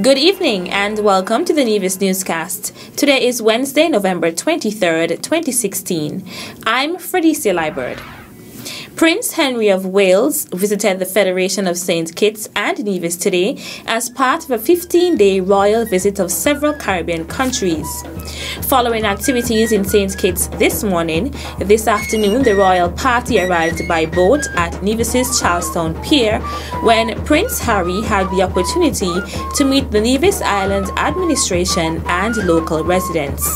Good evening and welcome to the Nevis Newscast. Today is Wednesday, November 23rd, 2016. I'm Fredicia Liebert. Prince Henry of Wales visited the Federation of St. Kitts and Nevis today as part of a 15-day royal visit of several Caribbean countries. Following activities in St. Kitts this morning, this afternoon the royal party arrived by boat at Nevis's Charlestown Pier when Prince Harry had the opportunity to meet the Nevis Island administration and local residents.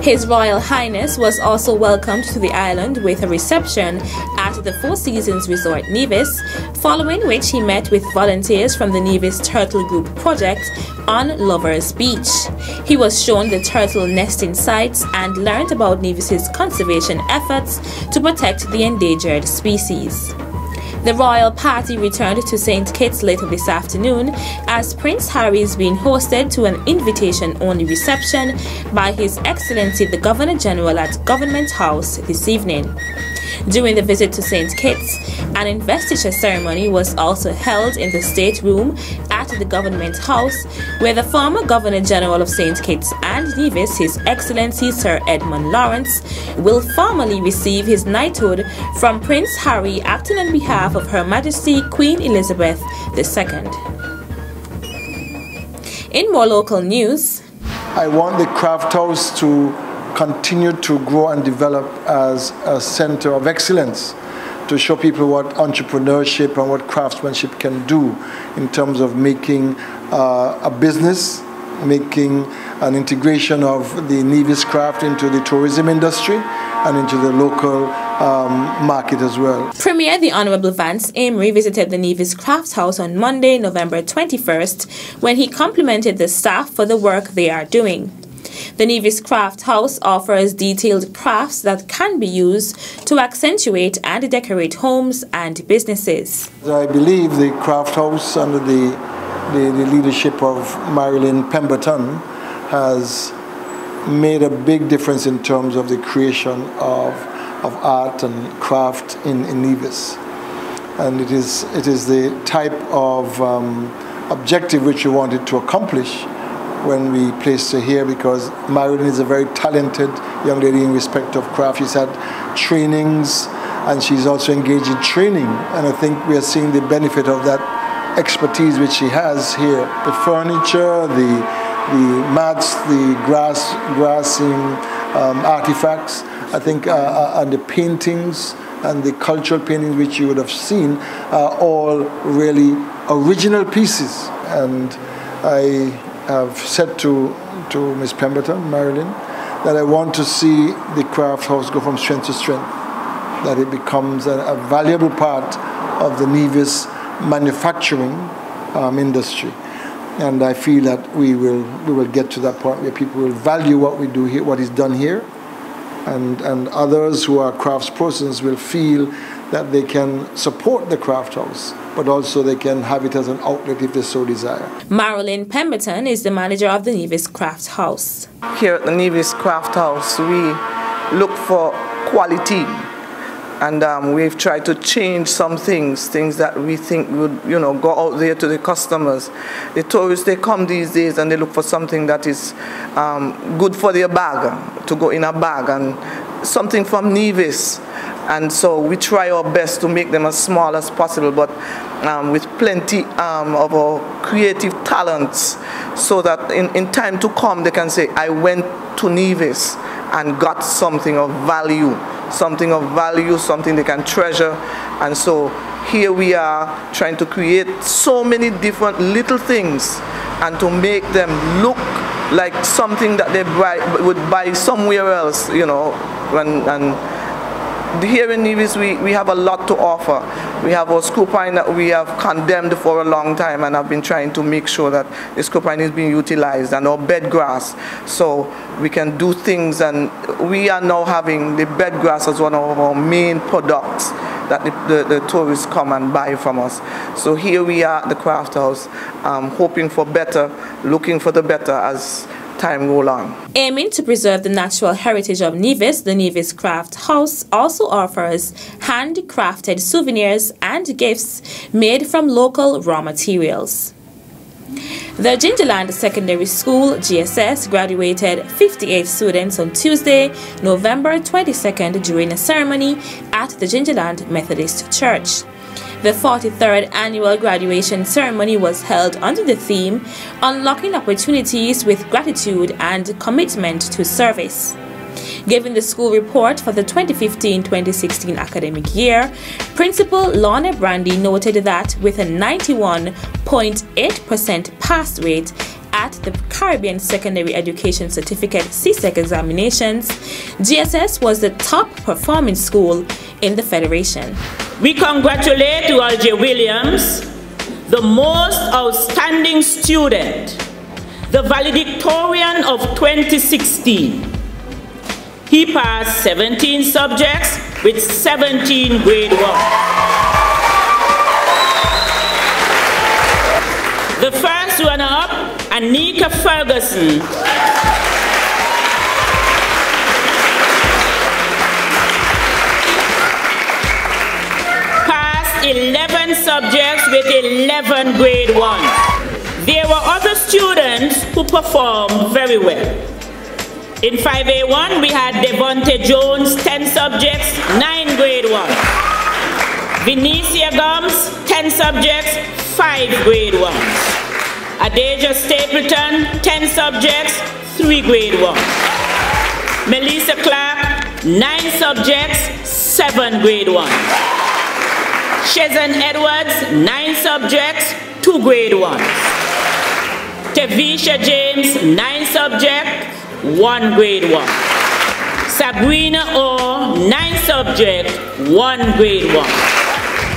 His Royal Highness was also welcomed to the island with a reception at the Four Seasons Resort Nevis, following which he met with volunteers from the Nevis Turtle Group project on Lovers Beach. He was shown the turtle nesting sites and learned about Nevis's conservation efforts to protect the endangered species. The royal party returned to St. Kitts later this afternoon as Prince Harry is being hosted to an invitation-only reception by His Excellency the Governor-General at Government House this evening. During the visit to St. Kitts, an investiture ceremony was also held in the State Room at the Government House, where the former Governor-General of St. Kitts and Nevis, His Excellency Sir Edmund Lawrence, will formally receive his knighthood from Prince Harry, acting on behalf of Her Majesty Queen Elizabeth II. In more local news, I want the craft house to continue to grow and develop as a center of excellence to show people what entrepreneurship and what craftsmanship can do in terms of making a business, making an integration of the Nevis craft into the tourism industry and into the local market as well. Premier the Honourable Vance Amory visited the Nevis Crafts House on Monday, November 21st, when he complimented the staff for the work they are doing. The Nevis Craft House offers detailed crafts that can be used to accentuate and decorate homes and businesses. I believe the Craft House, under the leadership of Marilyn Pemberton, has made a big difference in terms of the creation of art and craft in Nevis. And it is the type of objective which we wanted to accomplish when we placed her here, because Marilyn is a very talented young lady in respect of craft. She's had trainings and she's also engaged in training, and I think we are seeing the benefit of that expertise which she has here. The furniture, the mats, the grassing artifacts, I think, and the paintings and the cultural paintings which you would have seen are all really original pieces. And I have said to Ms. Pemberton, Marilyn, that I want to see the craft house go from strength to strength, that it becomes a valuable part of the Nevis manufacturing industry. And I feel that we will get to that point where people will value what we do here, what is done here, and others who are craftspersons will feel that they can support the craft house, but also they can have it as an outlet if they so desire. Marilyn Pemberton is the manager of the Nevis Craft House. Here at the Nevis Craft House, we look for quality, and we've tried to change some things that we think would, go out there to the customers. The tourists, they come these days and they look for something that is good for their bag, to go in a bag, and something from Nevis. And so we try our best to make them as small as possible, but with plenty of our creative talents, so that in time to come they can say, I went to Nevis and got something of value, something they can treasure. And so here we are trying to create so many different little things and to make them look like something that they would buy somewhere else, and here in Nevis, we have a lot to offer. We have our screw pine that we have condemned for a long time, and I've been trying to make sure that the screw pine is being utilized, and our bed grass, so we can do things. And we are now having the bed grass as one of our main products that the tourists come and buy from us. So here we are at the craft house, hoping for better, looking for the better as time goes on. Aiming to preserve the natural heritage of Nevis, the Nevis Craft House also offers handcrafted souvenirs and gifts made from local raw materials. The Gingerland Secondary School, GSS, graduated 58 students on Tuesday, November 22nd during a ceremony at the Gingerland Methodist Church. The 43rd annual graduation ceremony was held under the theme, Unlocking Opportunities with Gratitude and Commitment to Service. Giving the school report for the 2015-2016 academic year, Principal Lorna Brandy noted that with a 91.8% pass rate at the Caribbean Secondary Education Certificate CSEC examinations, GSS was the top performing school in the Federation. We congratulate Walter Williams, the most outstanding student, the valedictorian of 2016. He passed 17 subjects with 17 grade 1. The first runner-up, Anika Ferguson, passed 11 subjects with 11 grade 1. There were other students who performed very well. In 5A1, we had Devonte Jones, 10 subjects, 9 grade 1. Venetia Gomes, 10 subjects, 5 grade 1s. Adeja Stapleton, 10 subjects, 3 grade 1. Melissa Clark, 9 subjects, 7 grade 1. Shezan Edwards, 9 subjects, 2 grade 1s. Tevisha James, 9 subjects, 1 grade 1. Sabrina Orr, 9 subjects, 1 grade 1.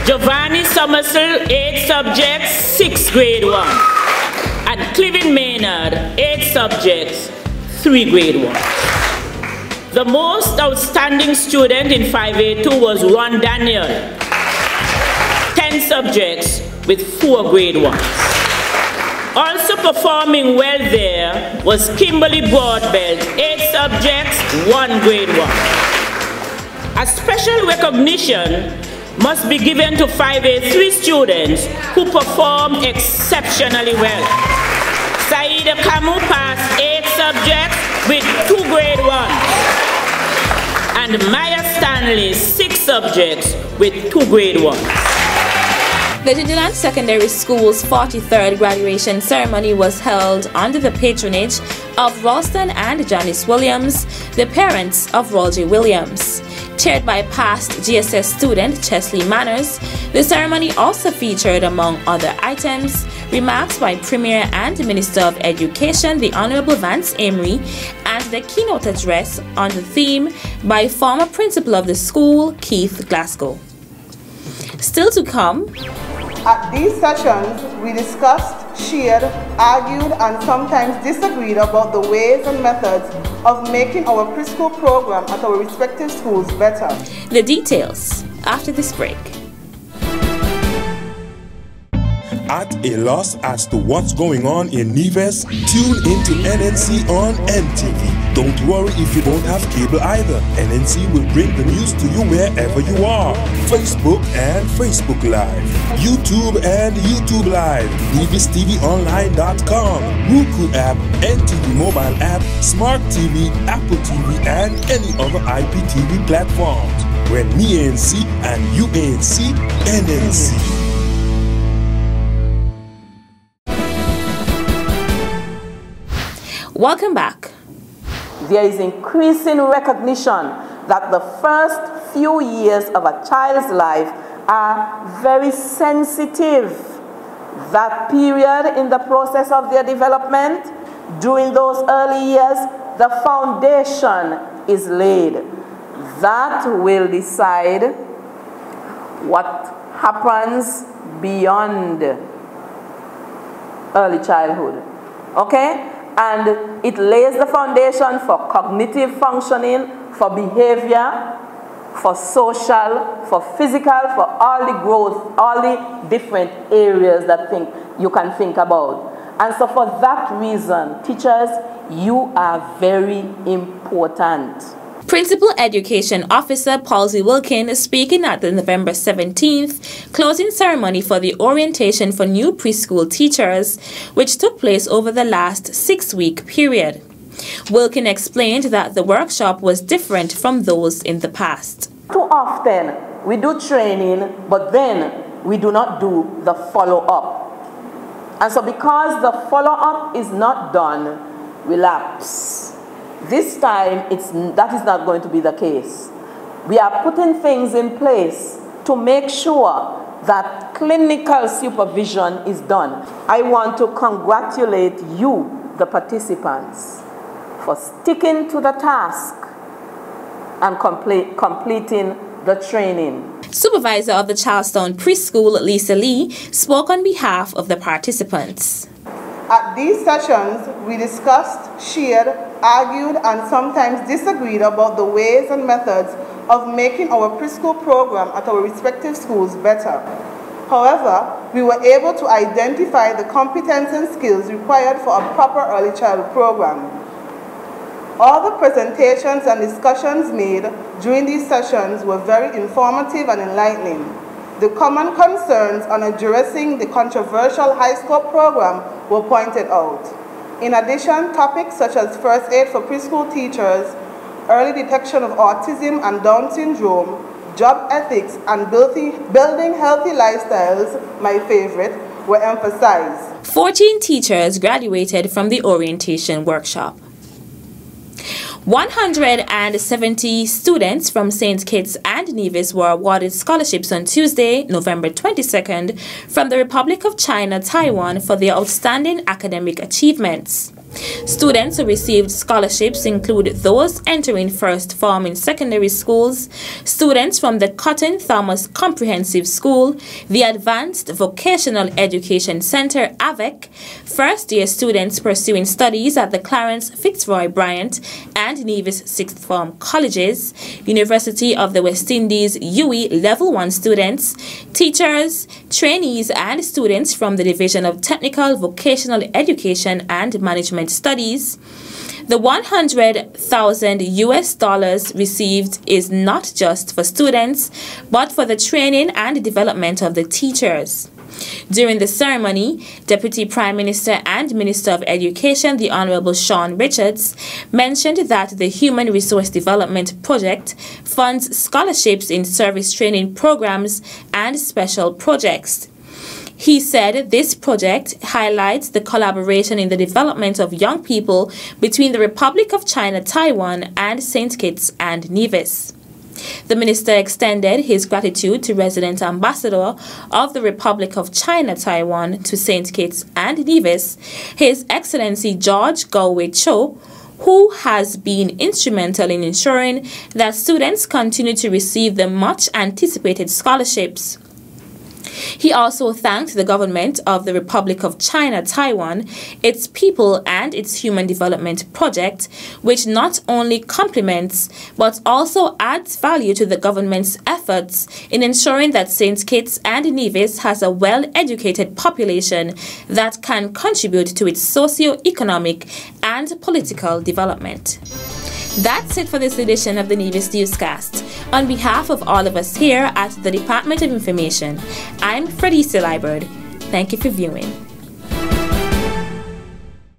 Giovanni Somerset, 8 subjects, 6 grade 1. And Cliven Maynard, 8 subjects, 3 grade 1. The most outstanding student in 5A2 was Ron Daniel, 10 subjects with 4 grade 1s. Also performing well there was Kimberly Broadbelt, 8 subjects, 1 grade 1. A special recognition must be given to 5A3 students who performed exceptionally well. Saida Kamu passed 8 subjects with 2 grade 1s. And Maya Stanley, 6 subjects with 2 grade 1s. The Gingerland Secondary School's 43rd graduation ceremony was held under the patronage of Ralston and Janice Williams, the parents of Roger Williams. Chaired by past GSS student Chesley Manners, the ceremony also featured, among other items, remarks by Premier and Minister of Education, the Honorable Vance Amory, and the keynote address on the theme by former principal of the school, Keith Glasgow. Still to come. At these sessions, we discussed, shared, argued, and sometimes disagreed about the ways and methods of making our preschool program at our respective schools better. The details after this break. At a loss as to what's going on in Nevis? Tune into NNC on NTV. Don't worry if you don't have cable either. NNC will bring the news to you wherever you are. Facebook and Facebook Live. YouTube and YouTube Live. NevisTVOnline.com. Roku app, NTV mobile app, Smart TV, Apple TV, and any other IPTV platforms. When me ANC and you ANC, NNC. Welcome back. There is increasing recognition that the first few years of a child's life are very sensitive. That period in the process of their development, during those early years, the foundation is laid. That will decide what happens beyond early childhood. Okay? And it lays the foundation for cognitive functioning, for behavior, for social, for physical, for all the growth, all the different areas that you can think about. And so for that reason, teachers, you are very important. Principal Education Officer Palsy Wilkin speaking at the November 17th closing ceremony for the orientation for new preschool teachers, which took place over the last 6-week period. Wilkin explained that the workshop was different from those in the past. Too often we do training, but then we do not do the follow-up. And so because the follow-up is not done, we lapse. This time, that is not going to be the case. We are putting things in place to make sure that clinical supervision is done. I want to congratulate you, the participants, for sticking to the task and completing the training. Supervisor of the Charlestown Preschool, Lisa Lee, spoke on behalf of the participants. At these sessions, we discussed, shared, argued, and sometimes disagreed about the ways and methods of making our preschool program at our respective schools better. However, we were able to identify the competence and skills required for a proper early childhood program. All the presentations and discussions made during these sessions were very informative and enlightening. The common concerns on addressing the controversial high scope program were pointed out. In addition, topics such as first aid for preschool teachers, early detection of autism and Down syndrome, job ethics, and building healthy lifestyles, my favorite, were emphasized. 14 teachers graduated from the orientation workshop. 170 students from St. Kitts and Nevis were awarded scholarships on Tuesday, November 22nd, from the Republic of China, Taiwan, for their outstanding academic achievements. Students who received scholarships include those entering first form in secondary schools, students from the Cotton Thomas Comprehensive School, the Advanced Vocational Education Center, AVEC, first-year students pursuing studies at the Clarence Fitzroy Bryant and Nevis Sixth Form Colleges, University of the West Indies, UE Level 1 students, teachers, trainees, and students from the Division of Technical Vocational Education and Management Studies. The $100,000 received is not just for students, but for the training and development of the teachers. During the ceremony, Deputy Prime Minister and Minister of Education, the Honorable Sean Richards, mentioned that the Human Resource Development Project funds scholarships in service training programs and special projects. He said this project highlights the collaboration in the development of young people between the Republic of China, Taiwan, and St. Kitts and Nevis. The minister extended his gratitude to resident ambassador of the Republic of China, Taiwan, to St. Kitts and Nevis, His Excellency George Galway Cho, who has been instrumental in ensuring that students continue to receive the much anticipated scholarships. He also thanked the government of the Republic of China, Taiwan, its people, and its Human Development Project, which not only complements but also adds value to the government's efforts in ensuring that St. Kitts and Nevis has a well-educated population that can contribute to its socio-economic and political development. That's it for this edition of the Nevis Newscast. On behalf of all of us here at the Department of Information, I'm Fredisa Liburd. Thank you for viewing.